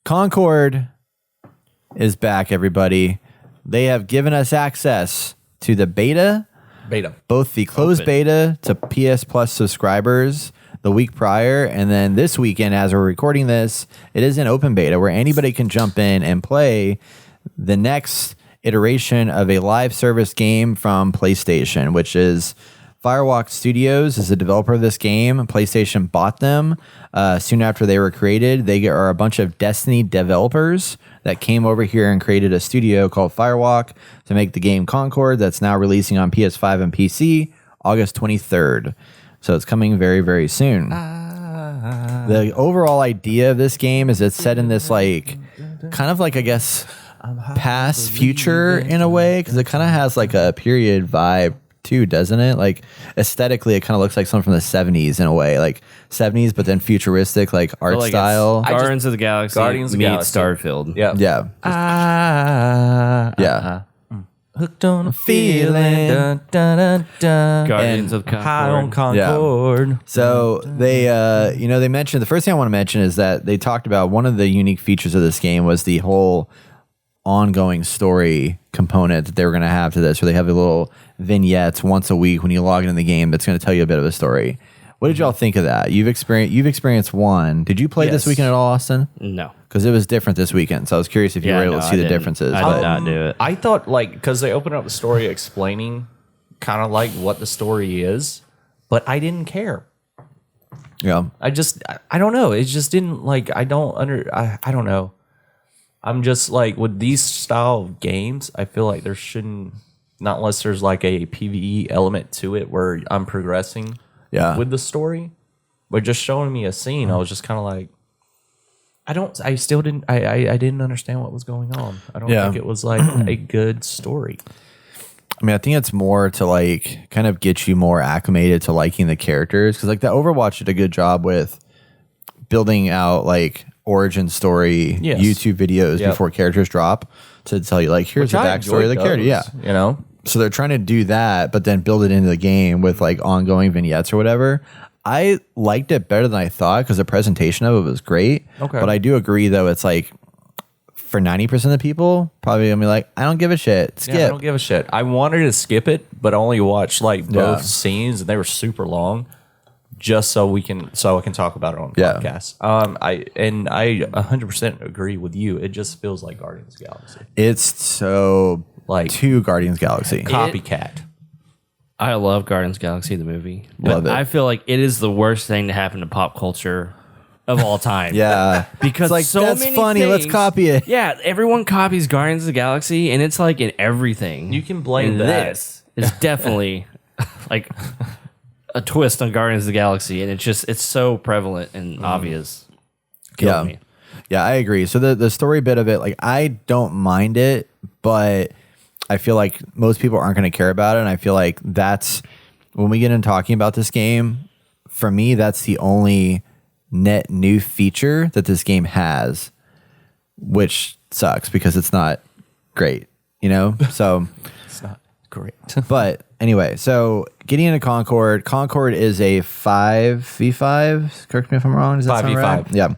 Concord is back, everybody. They have given us access to the beta, both the closed beta to PS Plus subscribers the week prior, and then this weekend, as we're recording this, it is an open beta where anybody can jump in and play the next iteration of a live service game from PlayStation, which is Firewalk Studios is the developer of this game. PlayStation bought them soon after they were created. They are a bunch of Destiny developers that came over here and created a studio called Firewalk to make the game Concord that's now releasing on PS5 and PC August 23rd. So it's coming very, very soon. The overall idea of this game is it's set in this like kind of like, I guess, past future in a way, because it kind of has like a period vibe too, doesn't it? Like aesthetically it kind of looks like something from the 70s in a way, like 70s but then futuristic like art style. Guardians of the Galaxy meets Starfield. Yeah. Hooked on a feeling. Dun, dun, dun, dun. Guardians of Concord. High on Concord. Yeah. So they they mentioned, the first thing I want to mention is that they talked about one of the unique features of this game was the whole ongoing story component that they were going to have to this, where they have a little vignettes once a week when you log into the game that's going to tell you a bit of a story. What did y'all think of that? You've experienced one. Did you play this weekend at all, Austin? No. Because it was different this weekend, so I was curious if you were able to see the differences. I did not do it. I thought, like, because they opened up the story explaining kind of like what the story is, but I didn't care. Yeah. I don't know. It just didn't, like, I don't know. I'm just like, with these style of games, I feel like there shouldn't, not unless there's like a PvE element to it where I'm progressing with the story, but just showing me a scene, I was just kind of like, I didn't understand what was going on. I don't think it was like a good story. I mean, I think it's more to like kind of get you more acclimated to liking the characters, because like the Overwatch did a good job with building out like origin story YouTube videos before characters drop to tell you like, here's the backstory of the character. Yeah, you know. So they're trying to do that, but then build it into the game with like ongoing vignettes or whatever. I liked it better than I thought because the presentation of it was great. Okay. But I do agree, though, it's like for 90% of the people, probably going to be like, I don't give a shit. Skip. Yeah, I don't give a shit. I wanted to skip it, but only watch like both scenes, and they were super long, just so I can talk about it on the podcast. I 100% agree with you. It just feels like Guardians of the Galaxy. It's so like to Guardians Galaxy. Copycat. I love Guardians of the Galaxy, the movie. But love it. I feel like it is the worst thing to happen to pop culture of all time. Because Because it's like, so that's many funny, things, let's copy it. Yeah, everyone copies Guardians of the Galaxy, and it's like in everything. You can blame This is definitely like a twist on Guardians of the Galaxy, and it's so prevalent and obvious. Killed me. Yeah, I agree. So the story bit of it, like I don't mind it, but I feel like most people aren't going to care about it. And I feel like that's when we get into talking about this game, for me, that's the only net new feature that this game has, which sucks because it's not great, you know? So it's not great. But anyway, so getting into Concord is a 5v5. Correct me if I'm wrong. Does that sound right? Yeah.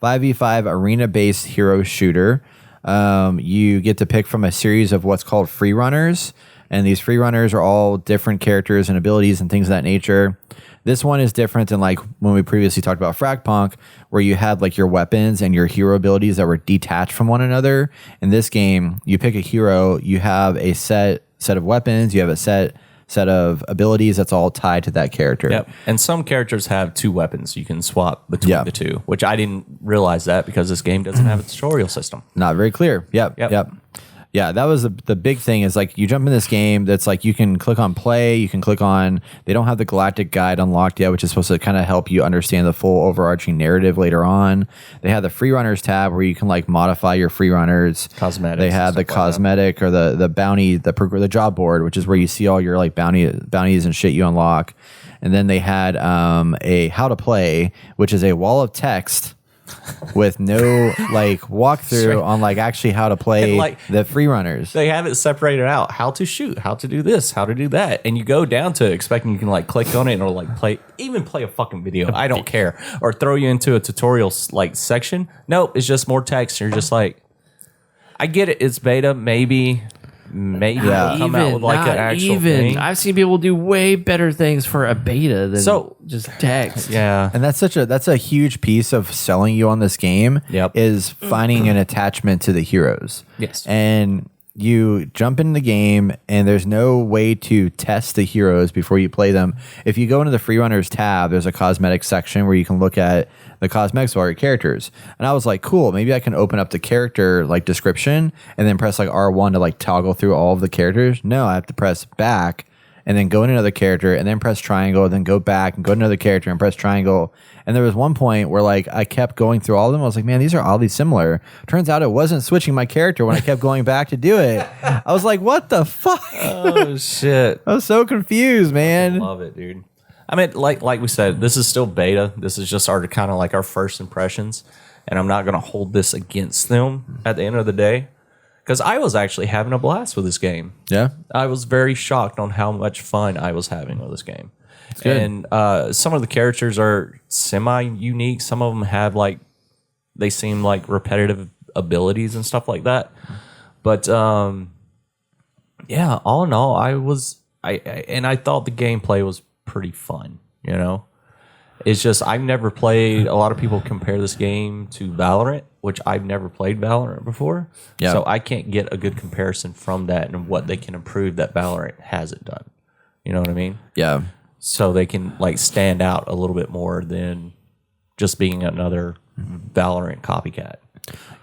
5v5 arena-based hero shooter. You get to pick from a series of what's called free runners, and these free runners are all different characters and abilities and things of that nature. This one is different than like when we previously talked about Fragpunk, where you had like your weapons and your hero abilities that were detached from one another. In this game, you pick a hero, you have a set of weapons, you have a set of abilities that's all tied to that character. Yep. And some characters have two weapons you can swap between the two, which I didn't realize that because this game doesn't have a tutorial system. Not very clear. Yep. Yeah, that was the big thing is like you jump in this game that's like you can click on play, you can click on, they don't have the Galactic Guide unlocked yet, which is supposed to kind of help you understand the full overarching narrative later on. They have the free runners tab where you can like modify your free runners. Cosmetics. They have the cosmetic or the bounty, the job board, which is where you see all your like bounties and shit you unlock. And then they had a how to play, which is a wall of text with no like walkthrough on like actually how to play like, the free runners. They have it separated out, how to shoot, how to do this, how to do that. And you go down to expecting you can like click on it or like play a fucking video. I don't care. Or throw you into a tutorial like section. Nope, it's just more text. You're just like, I get it. It's beta. Maybe they'll come out with like an actual thing. I've seen people do way better things for a beta than just text. Yeah. And that's a huge piece of selling you on this game. Yep. Is finding an attachment to the heroes. Yes. And you jump in the game and there's no way to test the heroes before you play them. If you go into the free runners tab, there's a cosmetics section where you can look at the cosmetics of all your characters. And I was like, cool, maybe I can open up the character like description and then press like R1 to like toggle through all of the characters. No, I have to press back and then go in another character and then press triangle and then go back and go to another character and press triangle. And there was one point where like I kept going through all of them. I was like, man, these are oddly similar. Turns out it wasn't switching my character when I kept going back to do it. I was like, what the fuck? Oh shit. I was so confused, man. Love it, dude. I mean, like we said, this is still beta. This is just our kind of like our first impressions. And I'm not gonna hold this against them at the end of the day. Because I was actually having a blast with this game. Yeah. I was very shocked on how much fun I was having with this game. And some of the characters are semi-unique. Some of them have like, they seem like repetitive abilities and stuff like that. But yeah, all in all, I thought the gameplay was pretty fun, you know? It's just, I've never played, a lot of people compare this game to Valorant, which I've never played Valorant before. Yeah. So I can't get a good comparison from that and what they can improve that Valorant hasn't done. You know what I mean? Yeah. So they can like stand out a little bit more than just being another Valorant copycat.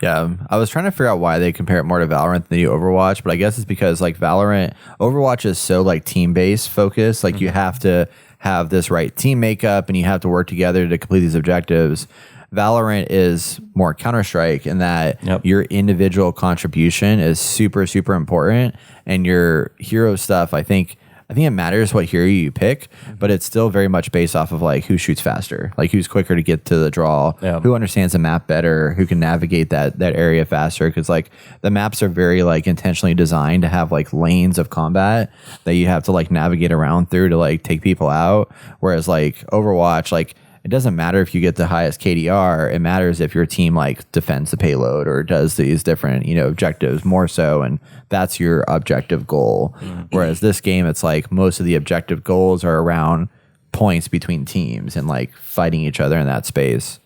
Yeah, I was trying to figure out why they compare it more to Valorant than the Overwatch, but I guess it's because like Overwatch is so like team-based focused. Like you have to have this right team makeup and you have to work together to complete these objectives. Valorant is more Counter-Strike in that your individual contribution is super, super important, and your hero stuff, I think it matters what hero you pick, but it's still very much based off of like who shoots faster, like who's quicker to get to the draw, who understands the map better, who can navigate that area faster. Because like the maps are very like intentionally designed to have like lanes of combat that you have to like navigate around through to like take people out. Whereas like Overwatch, like it doesn't matter if you get the highest KDR. It matters if your team like defends the payload or does these different, objectives more so. And that's your objective goal. Whereas this game, it's like most of the objective goals are around points between teams and like fighting each other in that space.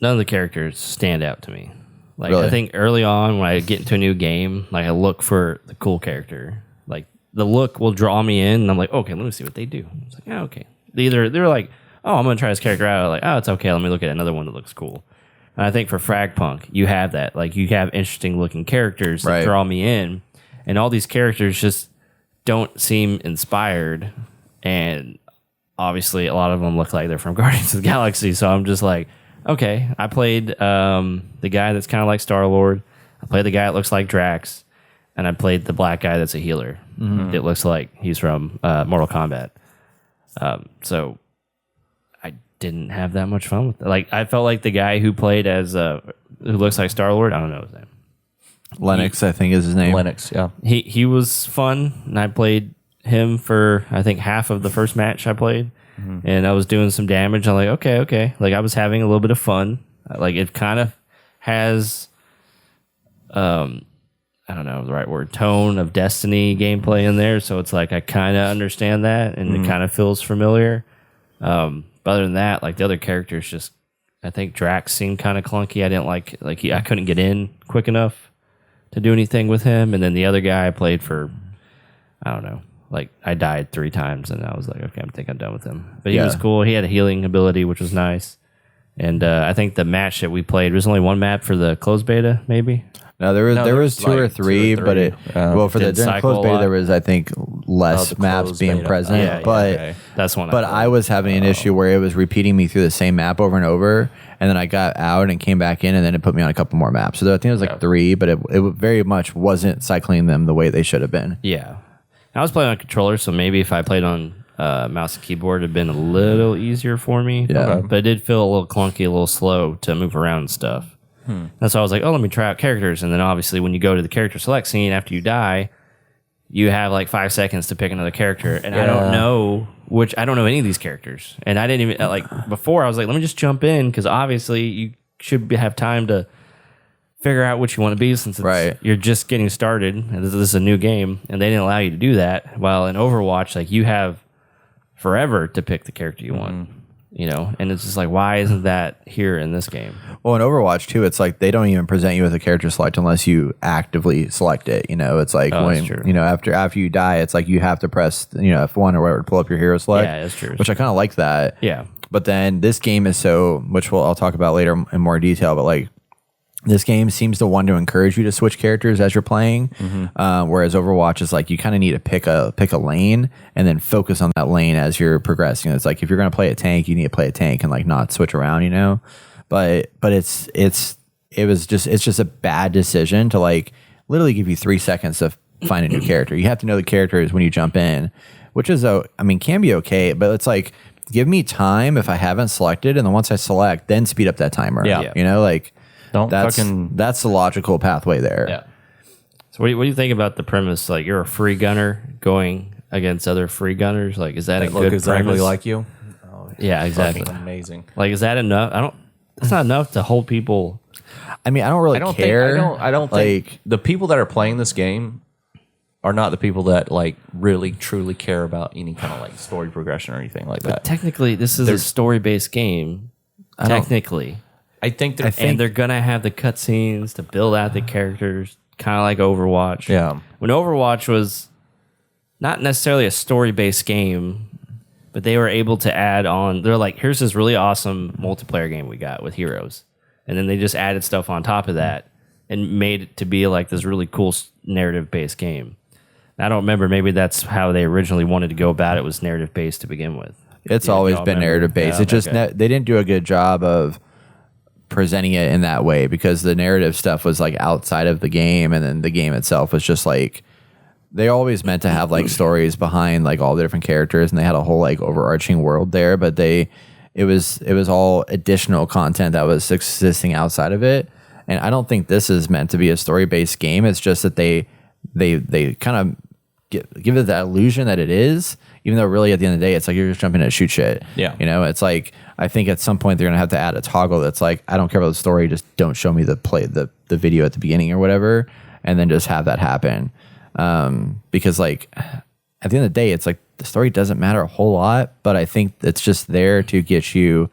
None of the characters stand out to me. Like Really? I think early on when I get into a new game, like I look for the cool character. Like the look will draw me in and I'm like, okay, let me see what they do. It's like, yeah, okay. They're like, oh, I'm going to try this character out. Like, oh, it's okay. Let me look at another one that looks cool. And I think for Fragpunk, you have that. Like, you have interesting looking characters that draw me in. And all these characters just don't seem inspired. And obviously, a lot of them look like they're from Guardians of the Galaxy. So I'm just like, okay. I played the guy that's kind of like Star-Lord. I played the guy that looks like Drax. And I played the black guy that's a healer. Mm-hmm. It looks like he's from Mortal Kombat. So I didn't have that much fun with it. Like I felt like the guy who played as who looks like Star-Lord, I don't know his name. Lennox, I think is his name. Lennox, yeah. He was fun, and I played him for I think half of the first match I played, and I was doing some damage. I'm like, okay. Like I was having a little bit of fun. Like it kind of has, I don't know the right word, tone of Destiny gameplay in there. So it's like I kind of understand that, and it kind of feels familiar. But other than that, like the other characters, just I think Drax seemed kind of clunky. I didn't like I couldn't get in quick enough to do anything with him. And then the other guy I played for, I don't know, like I died 3 times, and I was like, okay, I think I'm done with him. But he was cool. He had a healing ability, which was nice. And I think the match that we played was only one map for the closed beta, maybe. No, there was two or three, but it for the during closed beta there was I think less maps being present. Yeah, but that's one. But I was having an issue where it was repeating me through the same map over and over, and then I got out and came back in, and then it put me on a couple more maps. So I think it was like 3, but it very much wasn't cycling them the way they should have been. Yeah, I was playing on a controller, so maybe if I played on mouse and keyboard have been a little easier for me. Yeah. But it did feel a little clunky, a little slow to move around and stuff. That's why I was like, oh, let me try out characters. And then obviously when you go to the character select scene after you die, you have like 5 seconds to pick another character. And I don't know any of these characters. And I didn't even, like, before I was like, let me just jump in, because obviously you should have time to figure out what you want to be, since you're just getting started and this is a new game, and they didn't allow you to do that. While in Overwatch, like, you have forever to pick the character you want, and it's just like, why isn't that here in this game? Well, in Overwatch too, it's like they don't even present you with a character select unless you actively select it. It's like when after you die, it's like you have to press F1 or whatever to pull up your hero select. Yeah, that's true. Which I kind of like that. Yeah. But then this game is which I'll talk about later in more detail, but like this game seems to want to encourage you to switch characters as you're playing, whereas Overwatch is like you kind of need to pick a lane and then focus on that lane as you're progressing. It's like if you're going to play a tank, you need to play a tank and like not switch around, But it's just a bad decision to like literally give you 3 seconds to find a new character. You have to know the characters when you jump in, which is can be okay, but it's like give me time if I haven't selected, and then once I select, then speed up that timer. Yeah. That's the logical pathway there. Yeah. So what do you think about the premise? Like, you're a free gunner going against other free gunners. Like, is that a look good exactly premise? like you? Yeah, exactly. Amazing. Like, is that enough? It's not enough to hold people. I mean, I don't really care. I don't think the people that are playing this game are not the people that like really truly care about any kind of like story progression or anything like that. Technically, this is a story-based game. Technically. I think they're gonna have the cutscenes to build out the characters, kind of like Overwatch. Yeah. When Overwatch was not necessarily a story-based game, but they were able to add on. They're like, here's this really awesome multiplayer game we got with heroes, and then they just added stuff on top of that and made it to be like this really cool narrative-based game. I don't remember. Maybe that's how they originally wanted to go about it. Was narrative-based to begin with. It's always been narrative-based. They didn't do a good job of presenting it in that way, because the narrative stuff was like outside of the game, and then the game itself was just like they always meant to have like stories behind like all the different characters, and they had a whole like overarching world there, but it was all additional content that was existing outside of it. And I don't think this is meant to be a story-based game. It's just that they kind of give it that illusion that it is, even though really at the end of the day, it's like you're just jumping in to shoot shit. Yeah. It's like, I think at some point they're going to have to add a toggle that's like, I don't care about the story, just don't show me the video at the beginning or whatever, and then just have that happen. Because like at the end of the day, it's like the story doesn't matter a whole lot, but I think it's just there to get you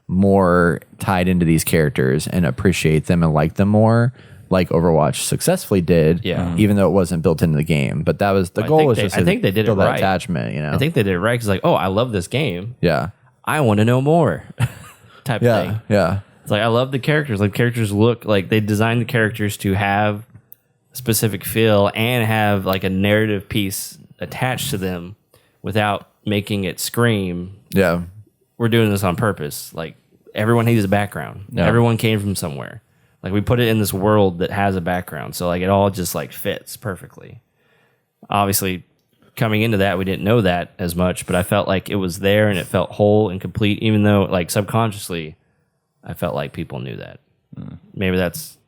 more tied into these characters and appreciate them and like them more, like Overwatch successfully did, even though it wasn't built into the game. But that was the goal. I think they did it right. Attachment, I think they did it right, because like, oh, I love this game. Yeah, I want to know more. Type of thing. Yeah, it's like I love the characters. Like, characters look like they designed the characters to have a specific feel and have like a narrative piece attached to them without making it scream. Yeah, we're doing this on purpose. Like, everyone needs a background. Yeah. Everyone came from somewhere. Like, we put it in this world that has a background, so like it all just like fits perfectly. Obviously, coming into that, we didn't know that as much, but I felt like it was there and it felt whole and complete, even though like subconsciously, I felt like people knew that. Maybe that's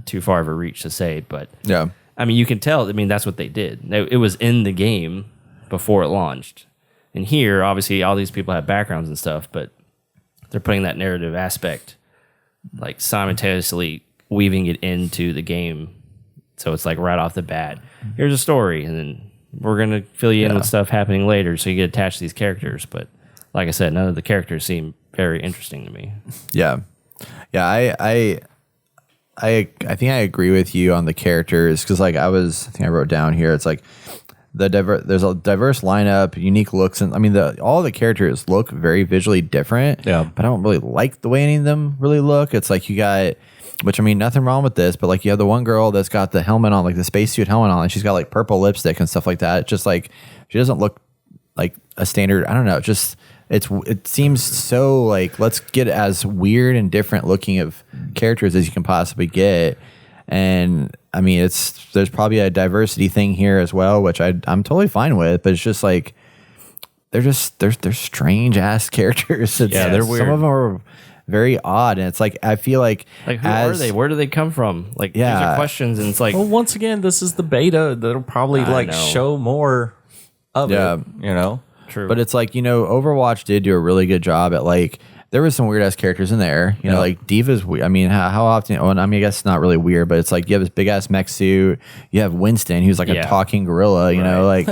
too far of a reach to say, but yeah. I mean, you can tell. I mean, that's what they did. It was in the game before it launched, and here, obviously, all these people have backgrounds and stuff, but they're putting that narrative aspect, like simultaneously weaving it into the game. So it's like right off the bat, here's a story, and then we're going to fill you in with stuff happening later, so you get attached to these characters. But like I said, none of the characters seem very interesting to me. Yeah. I think I agree with you on the characters, because like I think I wrote down here, it's like there's a diverse lineup, unique looks, and I mean all the characters look very visually different. Yeah, but I don't really like the way any of them really look. It's like you got, which I mean, nothing wrong with this, but like you have the one girl that's got the helmet on, like the spacesuit helmet on, and she's got like purple lipstick and stuff like that. It's just like she doesn't look like a standard. I don't know. It seems so like, let's get as weird and different looking of characters as you can possibly get. And I mean, there's probably a diversity thing here as well, which I'm totally fine with, but it's just like, they're strange ass characters. They're weird. Some of them are very odd, and it's like I feel like who are they? Where do they come from? Like these Yeah. are questions, and it's like Well, once again, this is the beta. That'll probably know. show more of Yeah. it. You know, true. But it's like, Overwatch did do a really good job at like, there was some weird ass characters in there. You know, like Diva's weird. I mean, how often? Well, I mean, I guess it's not really weird, but it's like you have this big ass mech suit. You have Winston, who's like a talking gorilla. You know, like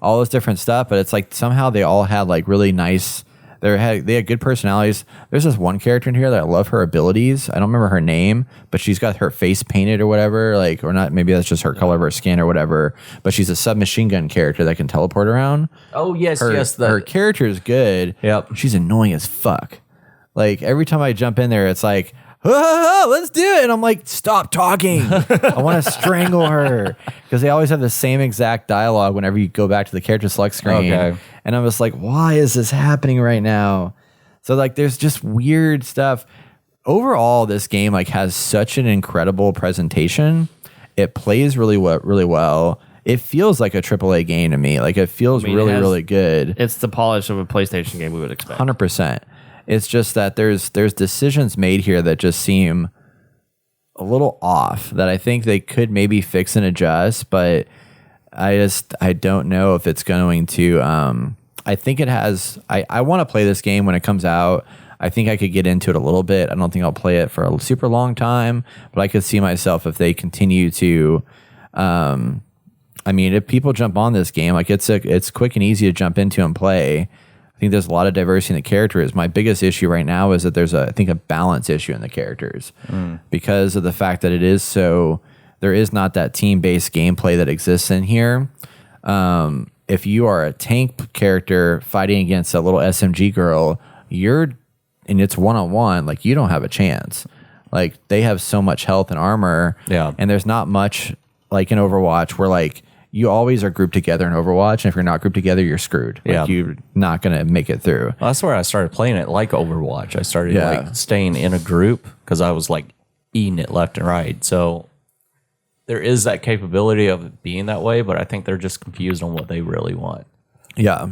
all this different stuff. But it's like somehow they all had like really nice. They had good personalities. There's this one character in here that I love her abilities. I don't remember her name, but she's got her face painted or whatever, like, or not. Maybe that's just her color of her skin or whatever. But she's a submachine gun character that can teleport around. Oh yes, Her character is good. Yep. She's annoying as fuck. Like every time I jump in there, it's like, oh, let's do it. And I'm like, stop talking. I want to strangle her. Because they always have the same exact dialogue whenever you go back to the character select screen. Okay. And I'm just like, why is this happening right now? So like, there's just weird stuff. Overall, this game like has such an incredible presentation. It plays really well. It feels like a AAA game to me. Like it feels really good. it's the polish of a PlayStation game we would expect. 100%. It's just that there's decisions made here that just seem a little off that I think they could maybe fix and adjust, but I don't know if it's going to. I think it has. I want to play this game when it comes out. I think I could get into it a little bit. I don't think I'll play it for a super long time, but I could see myself if they continue to. I mean, if people jump on this game, like it's quick and easy to jump into and play. I think there's a lot of diversity in the characters. My biggest issue right now is that there's I think a balance issue in the characters because of the fact that it is so. There is not that team-based gameplay that exists in here. If you are a tank character fighting against a little SMG girl, and it's one-on-one, like you don't have a chance. Like they have so much health and armor, and there's not much like in Overwatch where like you always are grouped together in Overwatch, and if you're not grouped together, you're screwed. Like you're not gonna make it through. Well, that's where I started playing it like Overwatch. I started like staying in a group because I was like eating it left and right. So there is that capability of it being that way, but I think they're just confused on what they really want. Yeah.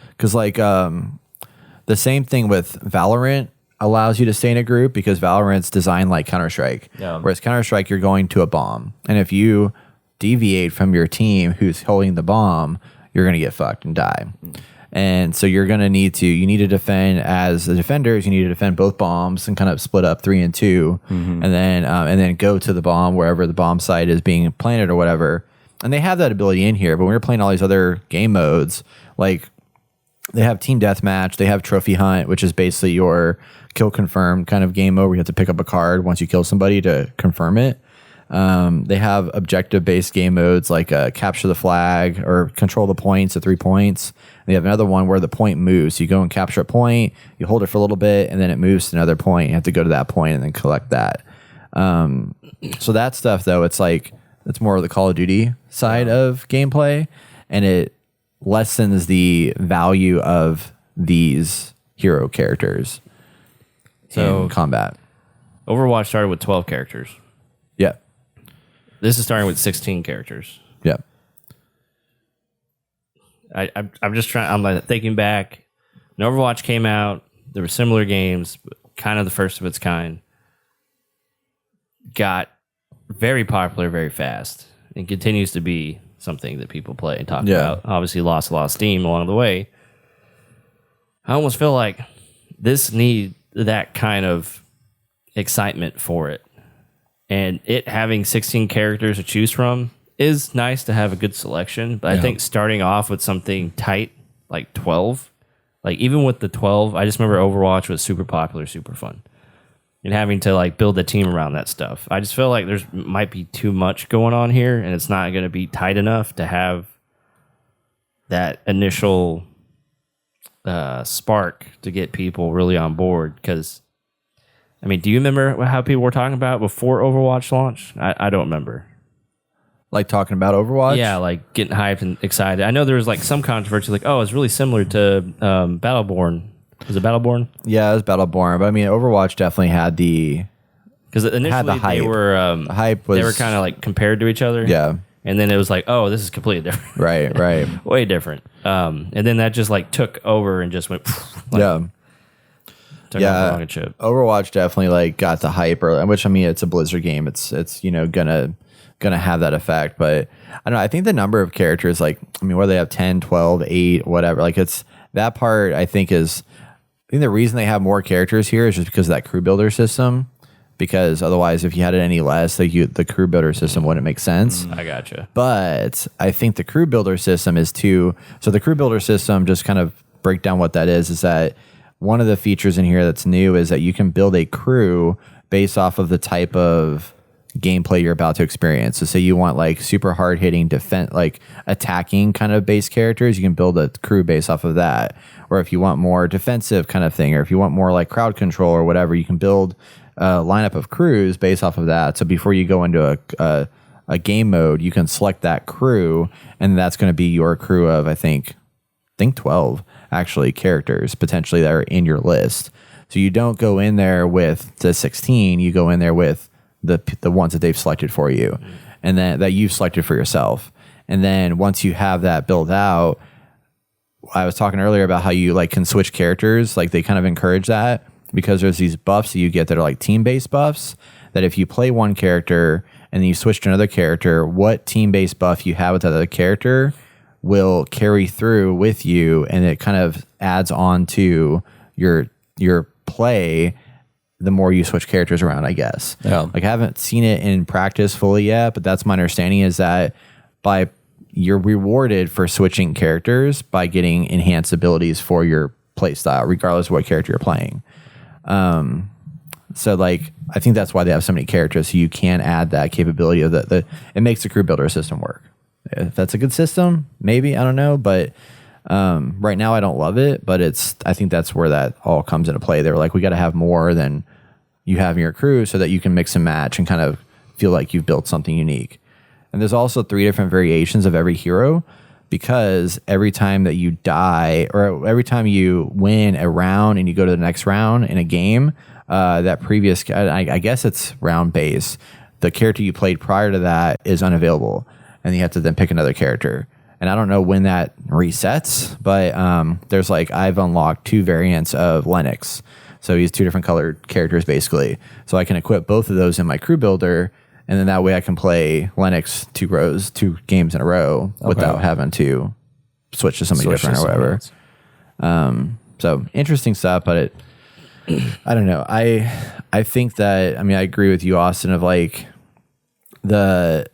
Because like the same thing with Valorant allows you to stay in a group because Valorant's designed like Counter-Strike. Yeah. Whereas Counter-Strike, you're going to a bomb. And if you deviate from your team who's holding the bomb, you're going to get fucked and die. And so you're going to need to defend as the defenders, you need to defend both bombs and kind of split up 3 and 2 and then go to the bomb wherever the bomb site is being planted or whatever. And they have that ability in here, but when you're playing all these other game modes, like they have team deathmatch, they have trophy hunt, which is basically your kill confirmed kind of game mode where you have to pick up a card once you kill somebody to confirm it. They have objective-based game modes like capture the flag or control the points at 3 points. They have another one where the point moves. So you go and capture a point, you hold it for a little bit, and then it moves to another point. You have to go to that point and then collect that. So that stuff, though, it's like it's more of the Call of Duty side of gameplay, and it lessens the value of these hero characters in combat. Overwatch started with 12 characters. Yeah. This is starting with 16 characters. Yeah. I'm just trying. I'm like thinking back. When Overwatch came out, there were similar games, kind of the first of its kind. Got very popular very fast and continues to be something that people play and talk about. Obviously, lost a lot of steam along the way. I almost feel like this needs that kind of excitement for it. And it having 16 characters to choose from is nice to have a good selection. But I think starting off with something tight, like 12, like even with the 12, I just remember Overwatch was super popular, super fun. And having to like build a team around that stuff. I just feel like there's might be too much going on here, and it's not going to be tight enough to have that initial spark to get people really on board. Because, I mean, do you remember how people were talking about before Overwatch launched? I don't remember. Like talking about Overwatch? Yeah, like getting hyped and excited. I know there was like some controversy, like, oh, it's really similar to Battleborn. Was it Battleborn? Yeah, it was Battleborn. But I mean, Overwatch definitely had the... Because initially hype. they were... hype was... They were kind of like compared to each other. Yeah. And then it was like, oh, this is completely different. Right. Way different. And then that just like took over and just went. Like, took off a rocket ship. Overwatch definitely like got the hype, which I mean, it's a Blizzard game. It's gonna have that effect. But I don't know. I think the number of characters, like, I mean, whether they have 10, 12, 8, whatever, like it's that part. I think the reason they have more characters here is just because of that crew builder system. Because otherwise, if you had it any less, like the crew builder system wouldn't make sense. I gotcha. But I think the crew builder system is too. So the crew builder system, just kind of break down what that is that one of the features in here that's new is that you can build a crew based off of the type of gameplay you're about to experience. So say you want like super hard hitting defense, like attacking kind of base characters, you can build a crew based off of that. Or if you want more defensive kind of thing, or if you want more like crowd control or whatever, you can build a lineup of crews based off of that. So before you go into a game mode, you can select that crew, and that's going to be your crew of I think 12 actually characters potentially that are in your list. So you don't go in there with the 16, you go in there with the ones that they've selected for you, and then that you've selected for yourself. And then once you have that built out, I was talking earlier about how you like can switch characters, like they kind of encourage that because there's these buffs that you get that are like team-based buffs, that if you play one character and then you switch to another character, what team-based buff you have with that other character will carry through with you, and it kind of adds on to your play the more you switch characters around, I guess. Yeah. Like I haven't seen it in practice fully yet, but that's my understanding is that you're rewarded for switching characters by getting enhanced abilities for your play style, regardless of what character you're playing. So like, I think that's why they have so many characters. So you can add that capability of it makes the crew builder system work. If that's a good system, maybe, I don't know. But right now I don't love it, but I think that's where that all comes into play. They're like, we got to have more than you have in your crew so that you can mix and match and kind of feel like you've built something unique. And there's also 3 different variations of every hero, because every time that you die or every time you win a round and you go to the next round in a game, that previous, I guess it's round base, the character you played prior to that is unavailable, and you have to then pick another character. And I don't know when that resets, but there's like, I've unlocked 2 variants of Lennox. So he's 2 different colored characters basically. So I can equip both of those in my crew builder, and then that way I can play Lennox 2 games in a row without having to switch to somebody different or whatever. So interesting stuff, but I don't know. I think that, I mean, I agree with you, Austin, of like they're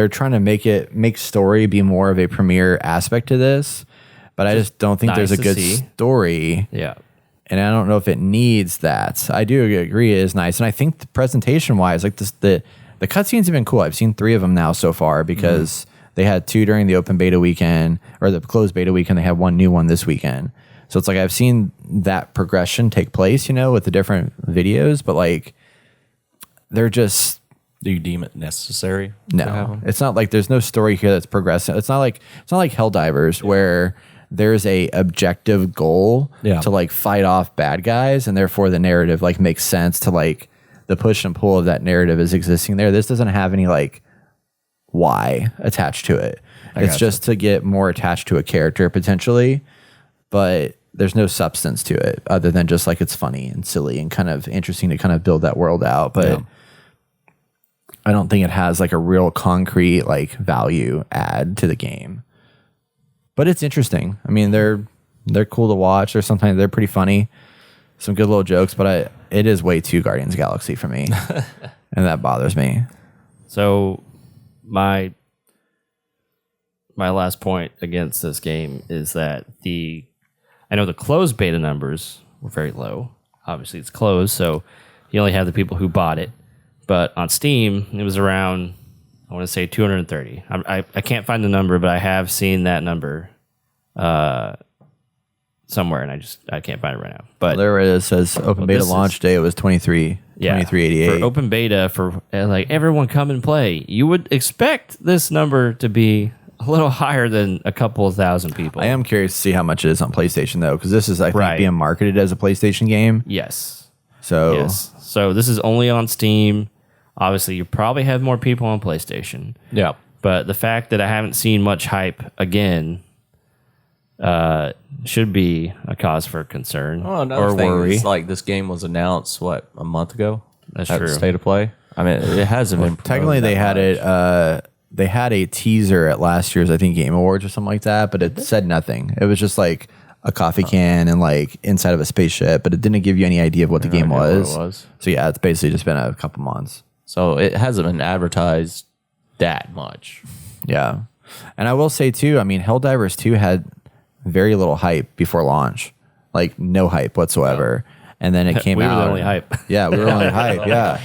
trying to make story be more of a premier aspect to this, but I just don't think nice there's a good story. Yeah. And I don't know if it needs that. I do agree it is nice. And I think the presentation wise, like the cutscenes have been cool. I've seen 3 of them now so far, because they had 2 during the open beta weekend, or the closed beta weekend. They have 1 new one this weekend. So it's like I've seen that progression take place, with the different videos, but like they're just. Do you deem it necessary? No, it's not like there's no story here that's progressive. It's not like Helldivers where there's a objective goal to like fight off bad guys, and therefore the narrative like makes sense to like the push and pull of that narrative is existing there. This doesn't have any like why attached to it. It's just to get more attached to a character potentially, but there's no substance to it other than just like it's funny and silly and kind of interesting to kind of build that world out. But I don't think it has like a real concrete like value add to the game. But it's interesting. I mean, they're cool to watch. They're pretty funny. Some good little jokes, but it is way too Guardians of the Galaxy for me. And that bothers me. So my last point against this game is that I know the closed beta numbers were very low. Obviously it's closed, so you only have the people who bought it. But on Steam, it was around, I want to say 230. I can't find the number, but I have seen that number somewhere, and I can't find it right now. But there it is. Says open beta launch day. It was 2388. For open beta, for like everyone come and play, you would expect this number to be a little higher than a couple of thousand people. I am curious to see how much it is on PlayStation though, because this is I think being marketed as a PlayStation game. Yes. So this is only on Steam. Obviously, you probably have more people on PlayStation. Yeah. But the fact that I haven't seen much hype again should be a cause for concern Oh, or worry. Is, like this game was announced a month ago. That's at true. State of Play. I mean, it hasn't been. Technically, they had it. They had a teaser at last year's, I think, Game Awards or something like that, but it said nothing. It was just like a coffee can and like inside of a spaceship, but it didn't give you any idea of what the game was. So yeah, it's basically just been a couple months. So it hasn't been advertised that much. Yeah, and I will say too. I mean, Helldivers 2 had very little hype before launch, like no hype whatsoever. And then it came out. We were the only hype. Yeah, we were only hype. Yeah.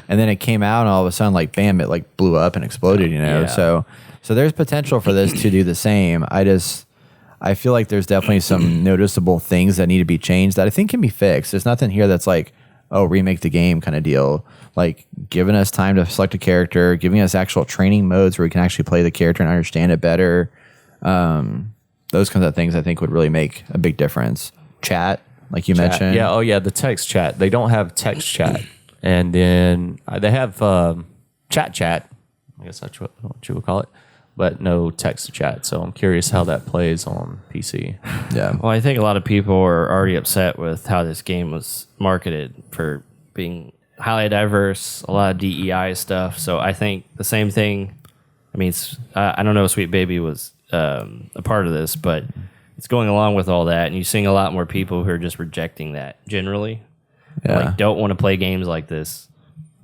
And then it came out, and all of a sudden, like, bam, it like blew up and exploded, you know? Yeah. So there's potential for this to do the same. I feel like there's definitely some noticeable things that need to be changed that I think can be fixed. There's nothing here that's like, oh, remake the game kind of deal. Like, giving us time to select a character, giving us actual training modes where we can actually play the character and understand it better. Those kinds of things I think would really make a big difference. Chat, like you mentioned. Yeah. Oh, yeah. The text chat. They don't have text chat. And then they have chat. I guess that's what you would call it. But no text to chat. So I'm curious how that plays on PC. Yeah. Well, I think a lot of people are already upset with how this game was marketed for being highly diverse, a lot of DEI stuff. So I think the same thing. I mean, I don't know if Sweet Baby was a part of this, but it's going along with all that. And you're seeing a lot more people who are just rejecting that generally. Yeah. Like, don't want to play games like this.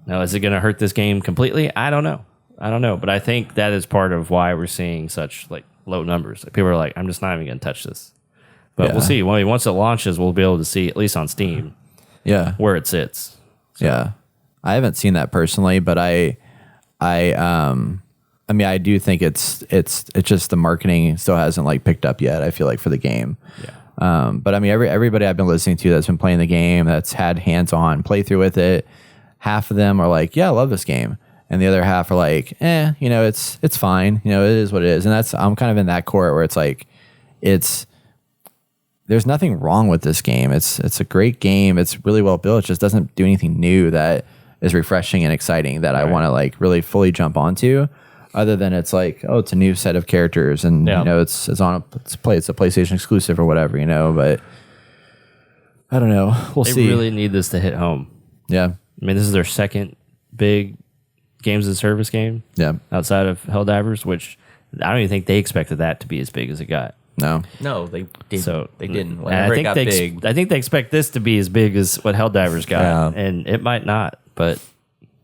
Now, is it going to hurt this game completely? I don't know. But I think that is part of why we're seeing such like low numbers. Like, people are like, I'm just not even going to touch this. But we'll see. Once it launches, we'll be able to see, at least on Steam, where it sits. So. Yeah. I haven't seen that personally, but I mean, I do think it's just the marketing still hasn't like picked up yet. I feel like for the game. Yeah. But I mean, everybody I've been listening to that's been playing the game, that's had hands-on playthrough with it, half of them are like, yeah, I love this game. And the other half are like, you know, it's fine. You know, it is what it is. And I'm kind of in that court where it's like, there's nothing wrong with this game. It's a great game. It's really well built. It just doesn't do anything new that is refreshing and exciting that I want to like really fully jump onto. Other than it's like, oh, it's a new set of characters, and you know, it's a PlayStation exclusive or whatever, you know. But I don't know. We'll see. They really need this to hit home. Yeah, I mean, this is their second big games as a service game. Yeah, outside of Helldivers, which I don't even think they expected that to be as big as it got. No, they didn't. So they didn't. I think I think they expect this to be as big as what Helldivers got, and it might not. But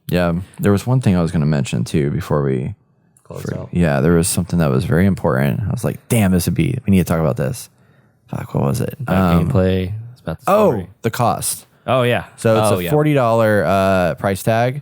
yeah, there was one thing I was going to mention too before we. Yeah, there was something that was very important. I was like, damn, we need to talk about this. Fuck, what was it? Gameplay. It's about the story. The cost. Oh, yeah. So it's a $40 price tag,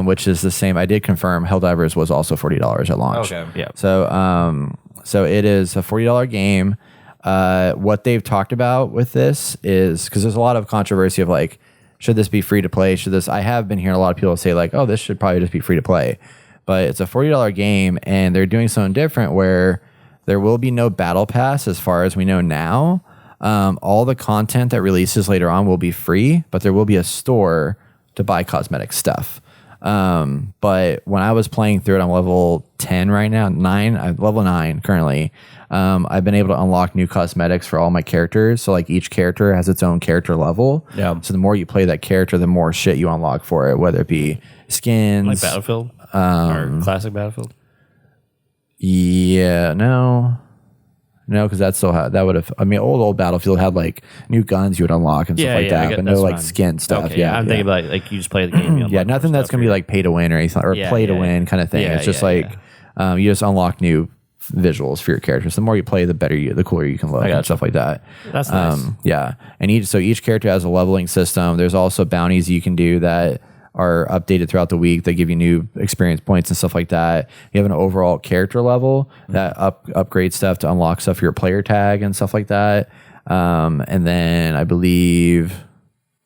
which is the same. I did confirm Helldivers was also $40 at launch. Okay. Yeah. So it is a $40 game. What they've talked about with this is, because there's a lot of controversy of like, should this be free to play? I have been hearing a lot of people say like, oh, this should probably just be free to play. But it's a $40 game, and they're doing something different where there will be no battle pass as far as we know now. All the content that releases later on will be free, but there will be a store to buy cosmetic stuff. But when I was playing through it, I'm level 10 right now, I'm level 9 currently. I've been able to unlock new cosmetics for all my characters. So like each character has its own character level. Yeah. So the more you play that character, the more shit you unlock for it, whether it be skins. Like Battlefield? Or classic Battlefield? Yeah, no, because that would have. I mean, old Battlefield had like new guns you would unlock and stuff like that, but no like skin stuff. Okay, I'm thinking about like you just play the game. Yeah, nothing that's gonna be like pay to win or anything, or play to win kind of thing. It's just like you just unlock new visuals for your characters. The more you play, the better the cooler you can look and stuff like that. That's nice. Yeah, and each character has a leveling system. There's also bounties you can do that are updated throughout the week. They give you new experience points and stuff like that. You have an overall character level that upgrades stuff to unlock stuff for your player tag and stuff like that. And then I think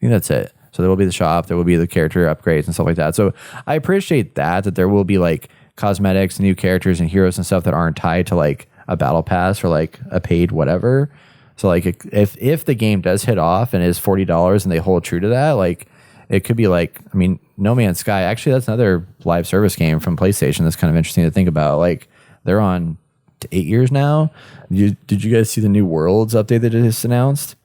that's it. So there will be the shop, there will be the character upgrades and stuff like that. So I appreciate that there will be like cosmetics, new characters and heroes and stuff that aren't tied to like a battle pass or like a paid whatever. So like if the game does hit off and is $40 and they hold true to that, like it could be like, I mean, No Man's Sky, actually that's another live service game from PlayStation that's kind of interesting to think about. Like they're on 8 years now. Did you guys see the new Worlds update that they just announced?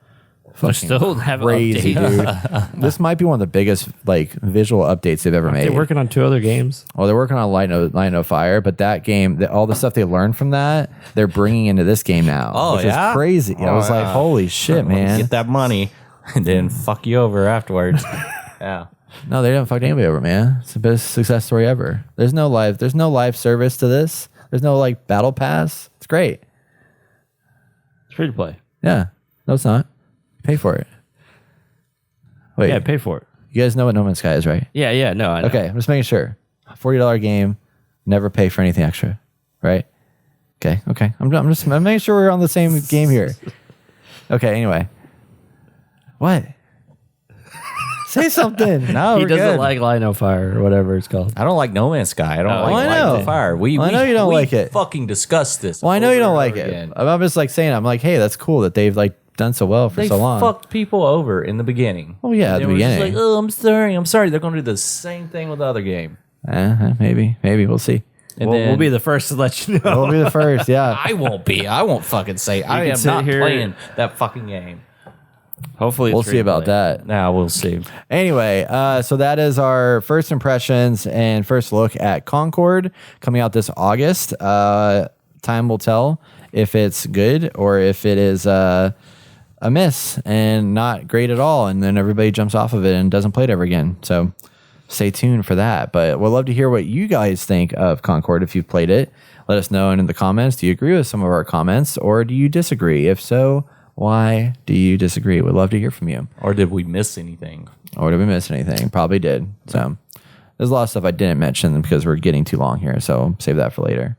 I still have Crazy, updates. dude. This might be one of the biggest like visual updates they've ever made. They're working on 2 other games. Well, they're working on Light No Fire, but that game, all the stuff they learned from that, they're bringing into this game now. Which is crazy. I was like, holy shit, man. Get that money and then fuck you over afterwards. Yeah. No, they didn't fuck anybody over, man. It's the best success story ever. There's no live service to this. There's no like battle pass. It's great. It's free to play. Yeah. No, it's not. Pay for it. Wait. Yeah, pay for it. You guys know what No Man's Sky is, right? Yeah, no, I know. Okay, I'm just making sure. $40 game, never pay for anything extra, right? Okay. I'm making sure we're on the same game here. Okay, anyway. What? Say something. No, He we're doesn't good. like Light No Fire or whatever it's called. I don't like No Man's Sky. I don't like I Light know. No Fire. I know you don't like it. Fucking discussed this. Well, I know you don't over like and over it. again. I'm just like saying, I'm like, hey, that's cool that they've like done so well for They so long. fucked people over in the beginning. Oh, yeah, at They the were just beginning. like, oh, I'm sorry. They're going to do the same thing with the other game. Maybe we'll see. And We'll then be the first to let you know. We'll be the first, yeah. I won't be. I won't fucking say. I can am sit not here- playing that fucking game. Hopefully, We'll it's see free to about play. that. Now we'll see. Anyway, so that is our first impressions and first look at Concord coming out this August. Time will tell if it's good or if it is a miss and not great at all, and then everybody jumps off of it and doesn't play it ever again. So stay tuned for that. But we'd love to hear what you guys think of Concord if you've played it. Let us know in the comments. Do you agree with some of our comments or do you disagree? If so, why do you disagree? We'd love to hear from you. Or did we miss anything? Or did we miss anything? Probably did. So there's a lot of stuff I didn't mention because we're getting too long here. So save that for later.